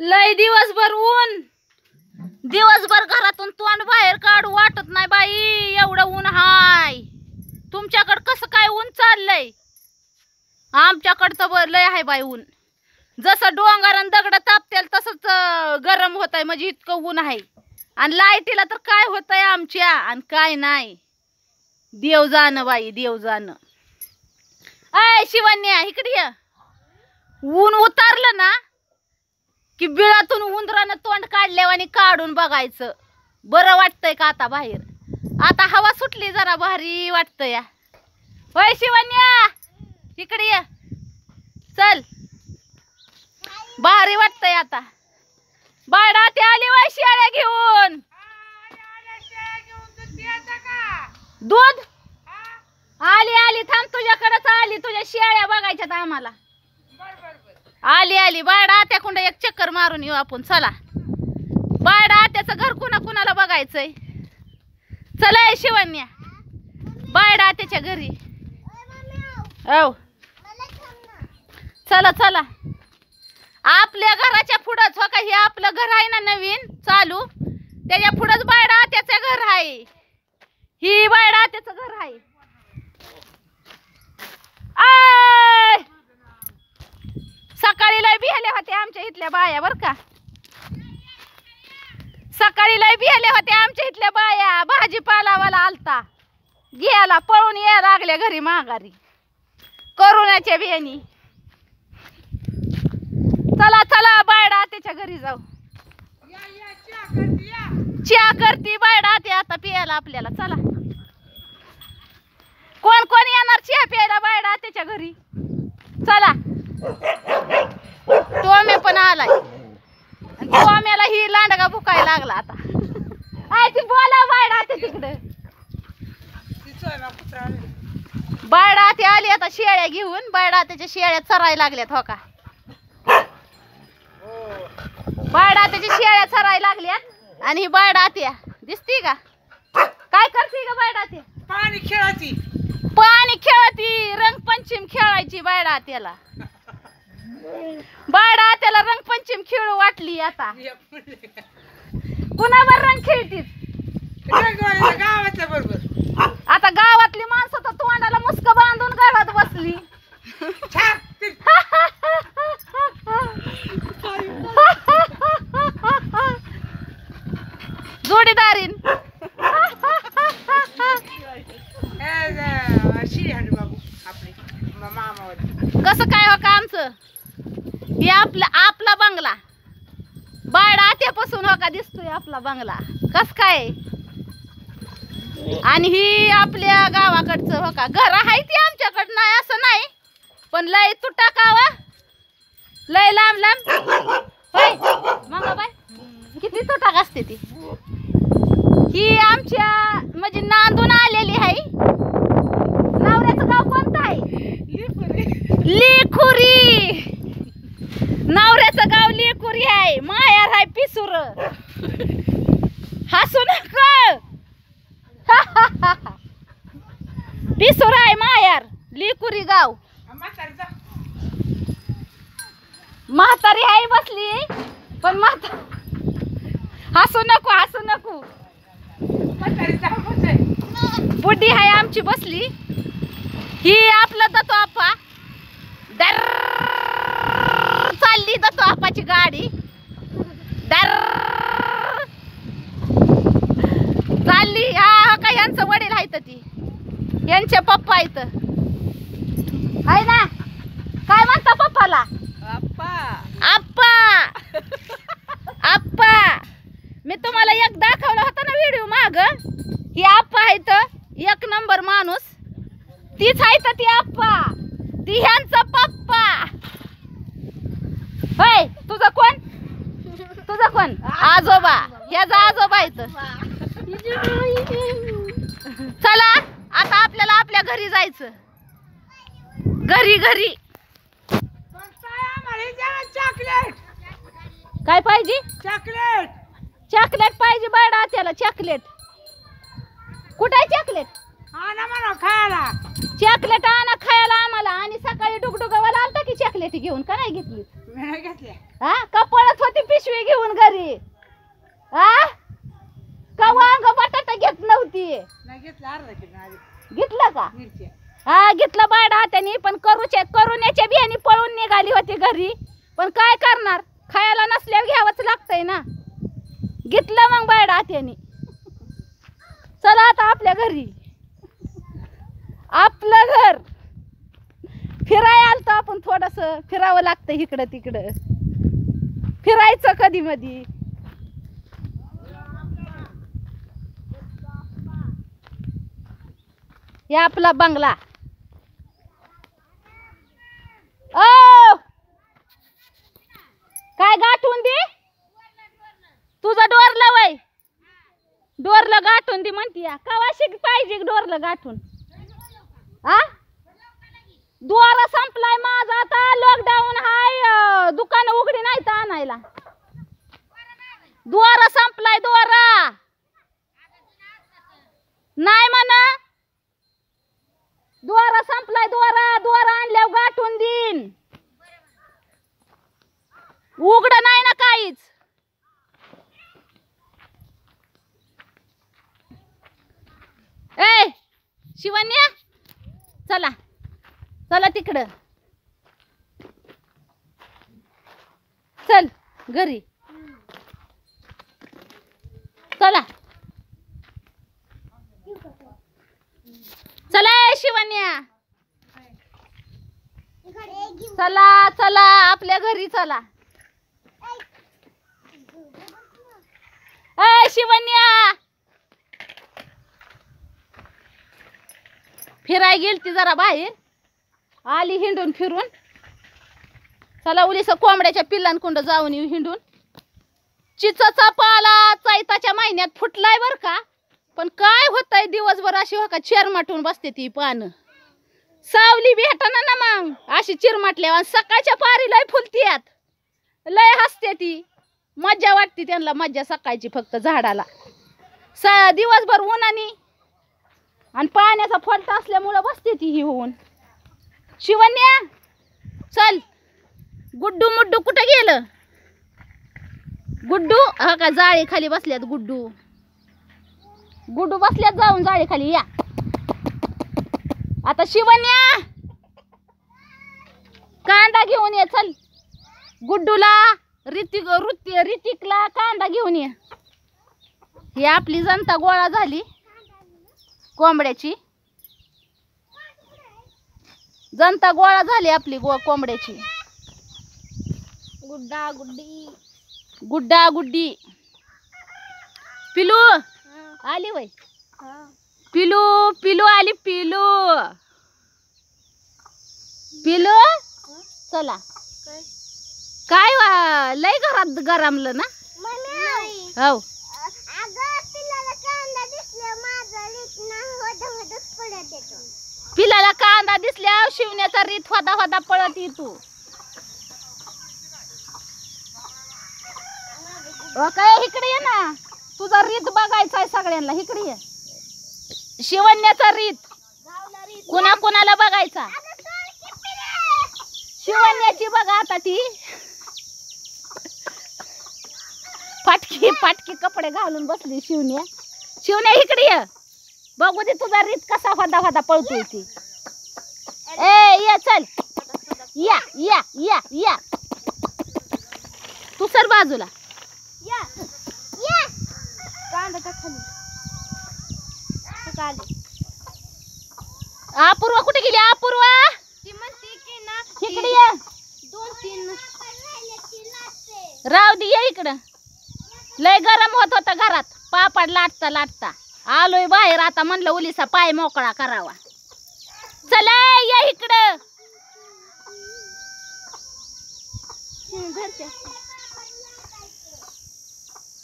लय दिवसभर ऊन, दिवसभर घरातून तोंड बाहेर काढू वाटत नाही बाई, एवढं ऊन हाय. तुमच्याकडे कसं काय ऊन चाललंय? आमच्याकडे तर लय आहे बाई ऊन. जसं डोंगरान दगड तापतील तसंच गरम होत आहे, म्हणजे इतकं ऊन आहे. आणि लाईटीला तर काय होतंय आमच्या आणि काय नाही. देव जाणं बाई, देव जाणं. अय शिवण्या इकडे ये. ऊन उतारलं ना की बिळातून उंदरानं तोंड काढल्यावर आणि काढून बघायचं. बरं वाटतंय का आता बाहेर? आता हवा सुटली, जरा भारी वाटतंय. होय शिवण्या इकडे ये, चल. भारी वाटतंय आता. बाळा ते आली बाई शेळ्या घेऊन. दूध आली आली, थांब तुझ्याकडेच आली. तुझ्या शेळ्या बघायच्यात आम्हाला. आली आली. बाळा त्याकडून एक चक्कर मारून येऊ आपण. चला बाळा, त्याचं घर कुणाला बघायचंय. चला शिवण्या, बाळा त्याच्या घरी. औ चला चला. आपल्या घराच्या पुढंच हो का, हे आपलं घर आहे ना नवीन चालू, त्याच्या पुढंच बाळा त्याचं घर आहे. ही बाळा त्याचं घर आहे. सकाळी लय बिहल्या होत्या आमच्या इथल्या बाया बर का. सकाळी लय बिहल्या होत्या आमच्या इथल्या बाया. भाजीपालावाला आलता घ्यायला, पळून यायला लागल्या घरी माघारी करुणाच्या बियाणी. चला चला बायडा त्याच्या घरी जाऊ. चहा करती बायडा ते आता पियाला आपल्याला. चला कोण कोण येणार चहा प्यायला बायडा त्याच्या घरी? चला. टोमे पण आलाय. टोम्याला ही लांडगा भुकायला लागला आता. आय ती बोला बायडा ते तिकडे. बायडा ते आली आता शेळ्या घेऊन. बायडा त्याच्या शेळ्या चरायला लागल्यात हो का. बायडा त्याच्या शेळ्या चरायला लागल्यात. आणि ही बायडा त्या दिसती का? काय करते का बायडा ते? पाणी खेळाती. पाणी खेळती. रंगपंचमी खेळायची बायडा त्याला. बायडा त्याला रंगपंचमी खेळू वाटली आता. कुणावर रंग खेळतीस? गावाच्या बरोबर. आता गावातली माणसं तर तोंडाला मुस्क बांधून घरात बसली. जोडीदारीन. कसं काय हो का आमचं? हे आपला बंगला. बाळा आत्यापासून हो का दिसतोय आपला बंगला. कस काय? आणि ही आपल्या गावाकडचं हो का घर आहे. ती आमच्याकडं नाही असं नाही, पण लय तुटाकावा, लय लांब लांब. होय मग बाय किती तुटाक असते ती. ही आमच्या म्हणजे नांदून आलेली आहे. नवऱ्याचं गाव कोणतं आहे? लिखुरी. नवऱ्याचं गाव लिखुरी आहे. मायार आहे पिसूर. हसू नका. पिसूर आहे मायार. लिखुरी गाव. म्हातारी आहे बसली, पण हसू नको हसू नको. बुड्डी आहे आमची बसली. ही आपलं दत्तो आप्पा. दर चालली दत्तो आप्पाची गाडी. दर चालली. हा का यांचं वडील आहेत, ती यांचे पप्पा आहेत आहे ना. काय म्हणता पप्पाला? आप्पा आप्पा. मी तुम्हाला एक दाखवला होता ना व्हिडिओ माग. ही आप्पा आहेत, एक नंबर माणूस. तीच आहे ती आप्पा. ती ह्यांचा पप्पा. होय तुझं कोण? तुझं कोण? आजोबा. ह्याचा आजोबा आहेत. चला आता आपल्याला आपल्या घरी जायचं. घरी घरी. चॉकलेट. काय पाहिजे? चॉकलेट. चॉकलेट पाहिजे बाळा त्याला. चॉकलेट कुठे आहे? चॉकलेट आणा म्हणा खायला. चॉकलेट आणा खायला आम्हाला. आणि सकाळी डुगडुगावाला आलता की चॉकलेट घेऊन. का नाही घेतली? मी नाही घेतल्या. हा का पळत होती घरी आ का वांग बटाटा घेत नव्हती नाही घेतलं अर्धा किलो आधी घेतलं का मिरच्या हा घेतलं बायडा हाताने पण करुण्याच्या बियाणी पळून निघाली होती घरी पण काय करणार खायला नसल्यावर घ्यावंच लागतंय ना घेतलं मग बायडा हाताने चला आता आपल्या घरी आपलं घर फिराय आलतो आपण थोडस फिरावं लागतं इकडं तिकडं फिरायचं कधी मधी हे आपला बंगला ओ काय गाठून दे तुझा डोरला वय डोरला गाठून दे म्हणती कवाशी पाहिजे डोरला गाठून आ दुवारा संपलाय माझा आता लॉकडाऊन हाय दुकान उघडी नाही तर आणायला दुवारा संपलाय दुवारा नाही म्हणा दुवारा संपलाय दुवारा आणल्यावर गाठून देईन उघड नाही ना काहीच ए शिवन्या चला चला तिकडं चल घरी चला चला शिवन्या चला चला आपल्या घरी चला ए शिवन्या फिराय गेलती जरा बाहेर आली हिंडून फिरून चला उलीस कोंबड्याच्या पिल्लांकुंड जाऊन येऊ हिंडून चिचाचा पाला चैताच्या महिन्यात फुटलाय बर का पण काय होतंय दिवसभर अशी हो का चिरमाटून बसते ती पानं सावली भेटना ना मग अशी चिरमाटल्यावर सकाळच्या पारी लय फुलतीयात लय हसते ती मज्जा वाटते त्यांना मज्जा सकाळची फक्त झाडाला दिवसभर उन्हानी आणि पाण्याचा फलटा असल्यामुळं बसते ती ही होऊन शिवन्या चल गुड्डू मुड्डू कुठे गेलं गुड्डू हा का जाळी खाली बसल्यात गुड्डू गुड्डू बसल्यात जाऊन जाळी खाली या आता शिवन्या कांदा घेऊन ये चल गुड्डूला ऋतिकला कांदा घेऊन ये ही आपली जनता गोळा झाली कोंबड्याची जनता गोळा झाली आपली कोंबड्याची गुड्डा गुड्डी गुड्डा गुड्डी पिलू आली वय पिलू पिलू आली पिलू पिलू चला काय लय घरात गरमलं ना हो पिलाला कांदा दिसल्या शिवण्याचा रीत होदा होदा पळत येतो काय इकडे ये ना तुझा रीत बघायचा आहे सगळ्यांना इकडे ये शिवण्याचा रीत कुणा कुणाला बघायचा शिवण्याची बघा आता ती फाटकी फाटकी कपडे घालून बसली शिवण्या शिवण्या इकडे ये बघू दे तुझा रीत कसा होदा होदा पळतोय ती ए ये चल या या या या तू सर बाजूला या या कांदा खाली काढले अपूर्वा कुठे गेली अपूर्वा ती म्हणते की ना इकडे ये 2-3 राव दे ये इकडं लय गरम होत होता घरात पापड लाटता लाटता आलोय बाहेर आता म्हणलं उलीसा पाय मोकळा करावा चला या इकडं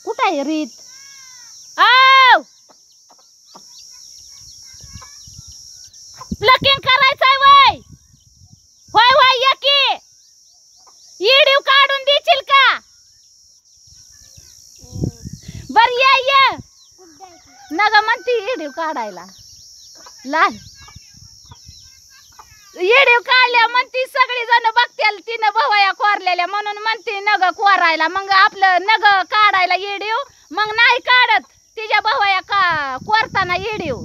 कुठं आहे रीत आव प्लकिंग करायचंय वय होय होय या की इडीव काढून देशील का बर या नगा म्हणती इडीव काढायला लाल येडीव काढल्या म्हणती सगळी जण बघतील तिनं भवया कोरलेल्या म्हणून म्हणते नग कोरायला. मग आपलं नग काढायला येडीव मग नाही काढत तिच्या भवया का कोरताना येडीव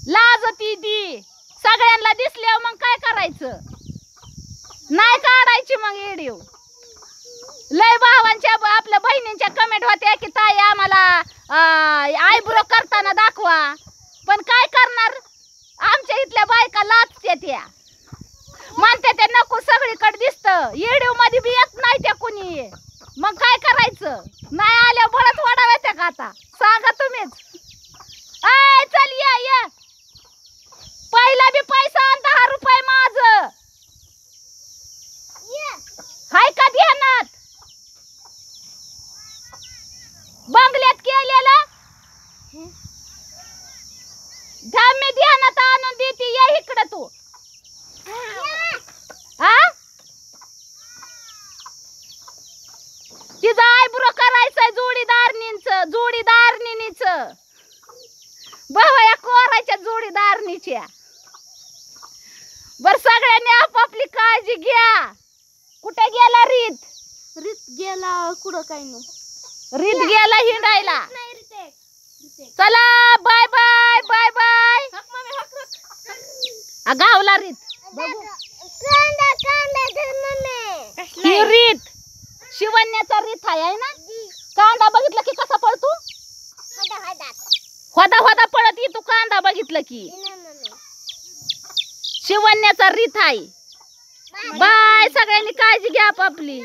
लाजती ती. सगळ्यांना दिसल्यावर मग काय करायचं नाही काढायची मग येडीव. लय भावांच्या आपल्या बहिणींच्या कमेंट होत्या की ताई आम्हाला आयब्रो करताना दाखवा. पण काय करणार आमच्या इथल्या बायका लाजत्या त्या म्हणते ते नको सगळीकडे दिसतं येडीव मध्ये बी येत नाही त्या कुणी. मग काय करायचं नाही आल्या बळत वाढाव्या का आता सांगा तुम्हीच. अय चल या पहिला बी पैसा 10 रुपये माझं हाय का ध्यानात. बंगल्यात केलेलं मी ध्यानात आणून देते. ये इकडं तू. हा तिचा आयब्रो करायचंय जोडीदारनीच भवया कोरायच्या जोडीदारनीच्या. बर सगळ्यांनी आपापली काळजी घ्या. कुठे गेला रीत गेला कुठं काय नो रीत गेला हिंडायला. नाही रितेक चला बाय बाय बाय बाय. गावला रीत बघू ही रीत शिवण्याचा रीत आहे ना. कांदा बघितलं की कसा पळतो होदा होदा पळत येतो कांदा बघितलं की. शिवण्याचा रीत आहे. बाय सगळ्यांनी काळजी घ्या आपापली.